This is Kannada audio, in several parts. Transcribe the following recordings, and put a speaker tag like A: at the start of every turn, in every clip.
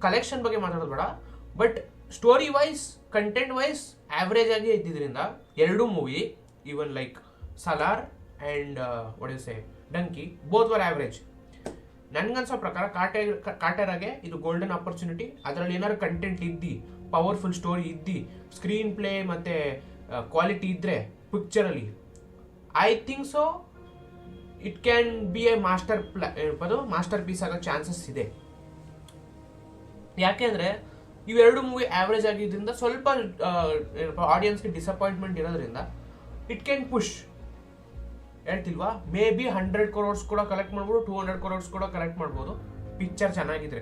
A: ಕಲೆಕ್ಷನ್ ಬಗ್ಗೆ ಮಾತಾಡೋದು ಬೇಡ, but story wise content wise average ಆಗಿ ಇದ್ದಿದ್ದರಿಂದ ಎರಡೂ movie, even like Salaar and what you say Dunki, both were average. ನನ್ಗನ್ಸೋ ಪ್ರಕಾರ ಕಾಟೇರಾಗೆ ಇದು ಗೋಲ್ಡನ್ ಆಪರ್ಚುನಿಟಿ. ಅದರಲ್ಲಿ ಏನಾದ್ರು ಕಂಟೆಂಟ್ ಇದ್ದಿ, ಪವರ್ಫುಲ್ ಸ್ಟೋರಿ ಇದ್ದಿ, ಸ್ಕ್ರೀನ್ ಪ್ಲೇ ಮತ್ತು ಕ್ವಾಲಿಟಿ ಇದ್ದರೆ ಪಿಕ್ಚರಲ್ಲಿ, I think so it can be a master piece ಆಗೋ ಚಾನ್ಸಸ್ ಇದೆ. ಯಾಕೆಂದರೆ ಇವೆರಡು ಮೂವಿ ಆವ್ರೇಜ್ ಆಗಿದ್ದರಿಂದ ಸ್ವಲ್ಪ ಆಡಿಯನ್ಸ್ಗೆ ಡಿಸಪಾಯಿಂಟ್ಮೆಂಟ್ ಇರೋದ್ರಿಂದ ಇಟ್ ಕ್ಯಾನ್ ಪುಷ್, ಹೇಳ್ತಿಲ್ವಾ, ಮೇ ಬಿ 100 crores ಕೂಡ ಕಲೆಕ್ಟ್ ಮಾಡ್ಬೋದು, 200 crores ಕೂಡ ಕಲೆಕ್ಟ್ ಮಾಡ್ಬೋದು ಪಿಕ್ಚರ್ ಚೆನ್ನಾಗಿದ್ರೆ.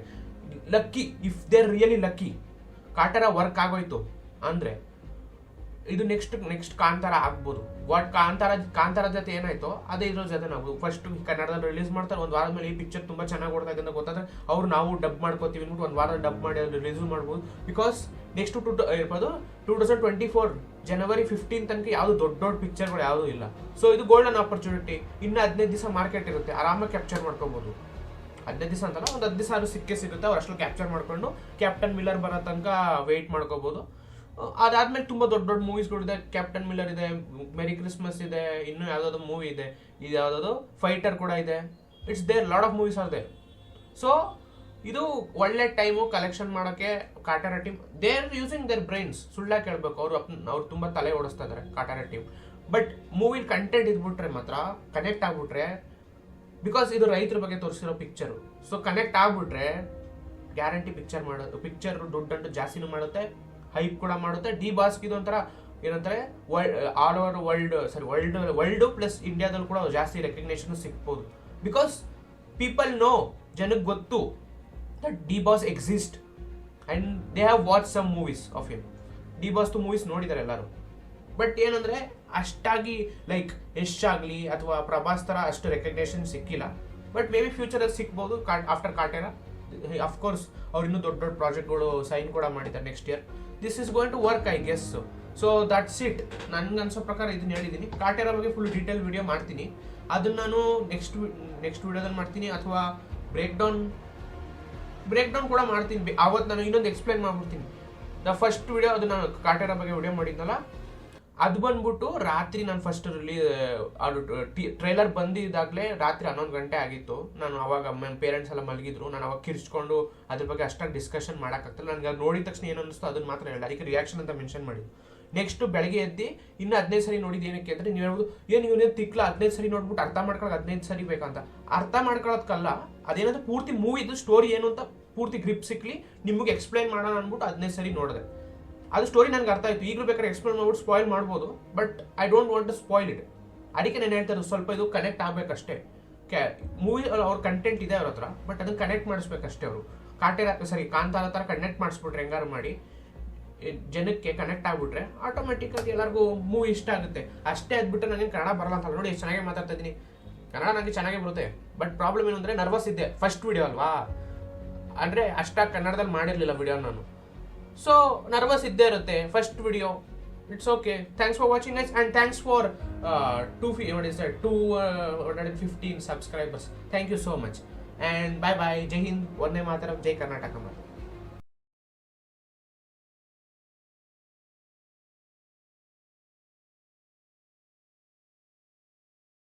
A: Lucky, if there really lucky Kaatera work ಆಗೋಯ್ತು ಅಂದರೆ ಇದು ನೆಕ್ಸ್ಟ್ ಕಾಂತಾರ ಆಗ್ಬೋದು. ವಾಟ್ ಕಾಂತಾರ ಜೊತೆ ಏನಾಯ್ತು ಅದೇ ಇದ್ರ ಜೊತೆ ನಾವು ಫಸ್ಟ್ ಕನ್ನಡದಲ್ಲಿ ರಿಲೀಸ್ ಮಾಡ್ತಾರೆ, ಒಂದು ವಾರದ ಮೇಲೆ ಈ ಪಿಕ್ಚರ್ ತುಂಬ ಚೆನ್ನಾಗಿ ಓಡ್ತಾ ಇದೆ ಅಂತ ಗೊತ್ತಾದ್ರೆ ನಾವು ಡಬ್ ಮಾಡ್ಕೋತೀವಿ ಅಂದ್ಬಿಟ್ಟು ಒಂದು ವಾರ ಡಬ್ ಮಾಡಿ ಅಲ್ಲಿ ರಿಲೀಸ್ ಮಾಡ್ಬೋದು. ಬಿಕಾಸ್ ನೆಕ್ಸ್ಟ್ 2024 January 15 ತನಕ ಯಾವುದು ದೊಡ್ಡ ಪಿಕ್ಚರ್ಗಳು ಯಾವುದೂ ಇಲ್ಲ. ಸೊ ಇದು ಗೋಲ್ಡನ್ ಆಪರ್ಚುನಿಟಿ. ಇನ್ನು 15 ದಿವಸ ಮಾರ್ಕೆಟ್ ಇರುತ್ತೆ, ಆರಾಮಾಗಿ ಕ್ಯಾಪ್ಚರ್ ಮಾಡ್ಕೋಬೋದು. 15 ದಿವಸ ಅಂತಲ್ಲ, ಒಂದು 10 ದಿವಸ ಅದು ಸಿಗುತ್ತೆ, ಅವ್ರು ಅಷ್ಟು ಕ್ಯಾಪ್ಚರ್ ಮಾಡ್ಕೊಂಡು ಕ್ಯಾಪ್ಟನ್ ಮಿಲ್ಲರ್ ಬರೋ ತನಕ ವೆಯ್ಟ್ ಮಾಡ್ಕೋಬೋದು. ಅದಾದ್ಮೇಲೆ ತುಂಬ ದೊಡ್ಡ ಮೂವೀಸ್ಗಳಿದೆ. ಕ್ಯಾಪ್ಟನ್ ಮಿಲ್ಲರ್ ಇದೆ, ಮೆರಿ ಕ್ರಿಸ್ಮಸ್ ಇದೆ, ಇನ್ನೂ ಯಾವುದಾದ್ರು ಮೂವಿ ಇದೆ, ಇದು ಯಾವುದಾದ್ರು ಫೈಟರ್ ಕೂಡ ಇದೆ. It's there lot of movies are there. So ಇದು ಒಳ್ಳೆ ಟೈಮು ಕಲೆಕ್ಷನ್ ಮಾಡೋಕ್ಕೆ Kaatera team. They are using their brains. ಸುಳ್ಳಾಗಿ ಕೇಳಬೇಕು, ಅವ್ರು ತುಂಬ ತಲೆ ಓಡಿಸ್ತಾ ಇದ್ದಾರೆ ಕಾಟೇರ ಟೀಮ್. ಬಟ್ ಮೂವಿಲಿ ಕಂಟೆಂಟ್ ಇದ್ಬಿಟ್ರೆ ಮಾತ್ರ, ಕನೆಕ್ಟ್ ಆಗ್ಬಿಟ್ರೆ, ಬಿಕಾಸ್ ಇದು ರೈತರ ಬಗ್ಗೆ ತೋರಿಸಿರೋ ಪಿಕ್ಚರು, ಸೊ ಕನೆಕ್ಟ್ ಆಗ್ಬಿಟ್ರೆ ಗ್ಯಾರಂಟಿ ಪಿಕ್ಚರ್ ದುಡ್ಡಂಟು ಜಾಸ್ತಿನೂ ಮಾಡುತ್ತೆ, ಹೈಪ್ ಕೂಡ ಮಾಡುತ್ತೆ. ಡಿ ಬಾಸ್ಗೆ ಇದು ಒಂಥರ ಏನಂತಾರೆ, ಆಲ್ ಓವರ್ ವರ್ಲ್ಡ್ ಪ್ಲಸ್ ಇಂಡಿಯಾದಲ್ಲಿ ಕೂಡ ಜಾಸ್ತಿ ರೆಕಗ್ನೇಷನ್ ಸಿಗ್ಬೋದು. ಬಿಕಾಸ್ ಪೀಪಲ್ ನೋ, ಜನಕ್ಕೆ ಗೊತ್ತು that D boss exist and they have watch some movies of him. D ಬಾಸ್ದು ಮೂವೀಸ್ ನೋಡಿದ್ದಾರೆ ಎಲ್ಲರೂ. ಬಟ್ ಏನಂದರೆ ಅಷ್ಟಾಗಿ ಲೈಕ್ ಯಶ್ ಆಗಲಿ ಅಥವಾ ಪ್ರಭಾಸ್ ಥರ ಅಷ್ಟು ರೆಕಗ್ನೇಷನ್ ಸಿಕ್ಕಿಲ್ಲ. ಬಟ್ ಮೇ ಬಿ ಫ್ಯೂಚರಲ್ಲಿ ಸಿಗ್ಬೋದು ಆಫ್ಟರ್ ಕಾಟೇರ. ಅಫ್ಕೋರ್ಸ್ ಅವ್ರು ಇನ್ನೂ ದೊಡ್ಡ ಪ್ರಾಜೆಕ್ಟ್ಗಳು ಸೈನ್ ಕೂಡ ಮಾಡಿದ್ದಾರೆ next year. This is going to work, I guess. So that's it. ನನ್ಗೆ ಅನ್ಸೋ ಪ್ರಕಾರ ಇದನ್ನ ಹೇಳಿದ್ದೀನಿ. ಕಾಟೇರ ಬಗ್ಗೆ ಫುಲ್ ಡೀಟೇಲ್ ವಿಡಿಯೋ ಮಾಡ್ತೀನಿ. ಅದನ್ನು ನಾನು ನೆಕ್ಸ್ಟ್ ವಿಡಿಯೋದಲ್ಲಿ ಮಾಡ್ತೀನಿ, ಅಥವಾ ಬ್ರೇಕ್ ಡೌನ್ ಕೂಡ ಮಾಡ್ತೀನಿ. ಆವತ್ತು ನಾನು ಇನ್ನೊಂದು ಎಕ್ಸ್ಪ್ಲೈನ್ ಮಾಡ್ಬಿಡ್ತೀನಿ. ಫಸ್ಟ್ ವಿಡಿಯೋ ಅದು ನಾನು ಕಾಟೇರ ಬಗ್ಗೆ ವಿಡಿಯೋ ಮಾಡಿದ್ನಲ್ಲ, ಅದು ಬಂದ್ಬಿಟ್ಟು ರಾತ್ರಿ ನಾನು ಫಸ್ಟ್ ಅದು ಟ್ರೈಲರ್ ಬಂದಿದ್ದಾಗಲೇ ರಾತ್ರಿ 11 ಗಂಟೆ ಆಗಿತ್ತು. ನಾನು ಅವಾಗ ನನ್ನ ಪೇರೆಂಟ್ಸ್ ಎಲ್ಲ ಮಲಗಿದ್ರು. ನಾನು ಅವಾಗ ಕಿರ್ಚ್ಕೊಂಡು ಅದ್ರ ಬಗ್ಗೆ ಅಷ್ಟಾಗಿ ಡಿಸ್ಕಷನ್ ಮಾಡೋಕ್ಕಾಗ್ತಲ್ಲ. ನನಗೆ ಅದು ನೋಡಿದ ತಕ್ಷಣ ಏನು ಅನ್ನಿಸ್ತು ಅದನ್ನು ಮಾತ್ರ ಹೇಳಿ, ಅದಕ್ಕೆ ರಿಯಾಕ್ಷನ್ ಅಂತ ಮೆನ್ಷನ್ ಮಾಡಿ. ನೆಕ್ಸ್ಟ್ ಬೆಳಗ್ಗೆ ಎದ್ದು ಇನ್ನೂ 15 ಸರಿ ನೋಡಿದ್ದು ಏನಕ್ಕೆ ಅಂದರೆ, ನೀವು ಹೇಳ್ಬೋದು ಇವನೇನು ತಿಕ್ಲ 15 ಸರಿ ನೋಡ್ಬಿಟ್ಟು ಅರ್ಥ ಮಾಡ್ಕೊಳ್ಳೋಕೆ 15 ಸರಿ ಬೇಕಂತ. ಅರ್ಥ ಮಾಡ್ಕೊಳ್ಳೋದಕ್ಕಲ್ಲ, ಅದೇನಾದ್ರು ಪೂರ್ತಿ ಮೂವಿದು ಸ್ಟೋರಿ ಏನು ಅಂತ ಪೂರ್ತಿ ಗ್ರಿಪ್ ಸಿಕ್ಲಿ ನಿಮಗೆ ಎಕ್ಸ್ಪ್ಲೈನ್ ಮಾಡೋಣ ಅಂದ್ಬಿಟ್ಟು 15 ಸರಿ ನೋಡಿದೆ. ಅದು ಸ್ಟೋರಿ ನನಗೆ ಅರ್ಥ ಆಯಿತು. ಈಗಲೂ ಬೇಕಾದ್ರೆ ಎಕ್ಸ್ಪ್ಲೇನ್ ಮಾಡ್ಬಿಟ್ಟು ಸ್ಪಾಯ್ಲ್ ಮಾಡ್ಬೋದು, but I don't want to spoil it. ಅದಕ್ಕೆ ನಾನು ಹೇಳ್ತಾ ಇರೋದು, ಸ್ವಲ್ಪ ಇದು ಕನೆಕ್ಟ್ ಆಗಬೇಕಷ್ಟೇ. ಮೂವಿ ಅವ್ರ ಕಂಟೆಂಟ್ ಇದೆ ಅವ್ರ ಹತ್ರ, ಬಟ್ ಅದನ್ನು ಕನೆಕ್ಟ್ ಮಾಡಿಸ್ಬೇಕಷ್ಟೇ ಅವರು. ಕಾಂತಾರ ಥರ ಕನೆಕ್ಟ್ ಮಾಡಿಸ್ಬಿಟ್ರೆ, ಹೆಂಗಾರು ಮಾಡಿ ಜನಕ್ಕೆ ಕನೆಕ್ಟ್ ಆಗಿಬಿಟ್ರೆ ಆಟೋಮೆಟಿಕ್ಕಾಗಿ ಎಲ್ಲರಿಗೂ ಮೂವಿ ಇಷ್ಟ ಆಗುತ್ತೆ. ಅಷ್ಟೇ ಅದ್ಬಿಟ್ಟು ನನಗೆ ಕನ್ನಡ ಬರಲ್ಲ ಅಂತಲ್ಲ. ನೋಡಿ, ಎಷ್ಟು ಚೆನ್ನಾಗಿ ಮಾತಾಡ್ತಾ ಇದ್ದೀನಿ, ಕನ್ನಡ ನನಗೆ ಚೆನ್ನಾಗೇ ಬರುತ್ತೆ. ಬಟ್ ಪ್ರಾಬ್ಲಮ್ ಏನು ಅಂದರೆ, ನರ್ವಸ್ ಇದ್ದೆ. ಫಸ್ಟ್ ವಿಡಿಯೋ ಅಲ್ವಾ, ಅಂದರೆ ಅಷ್ಟಾಗಿ ಕನ್ನಡದಲ್ಲಿ ಮಾಡಿರಲಿಲ್ಲ ವಿಡಿಯೋ ನಾನು. ಸೊ ನರ್ವಸ್ ಇದ್ದೇ ಇರುತ್ತೆ first video. It's okay. Thanks for watching guys, and thanks for 215 subscribers. Thank you so much, and bye bye. ಜೈ ಹಿಂದ್, ವಂದೇ ಮಾತರಂ, ಜೈ ಕರ್ನಾಟಕ.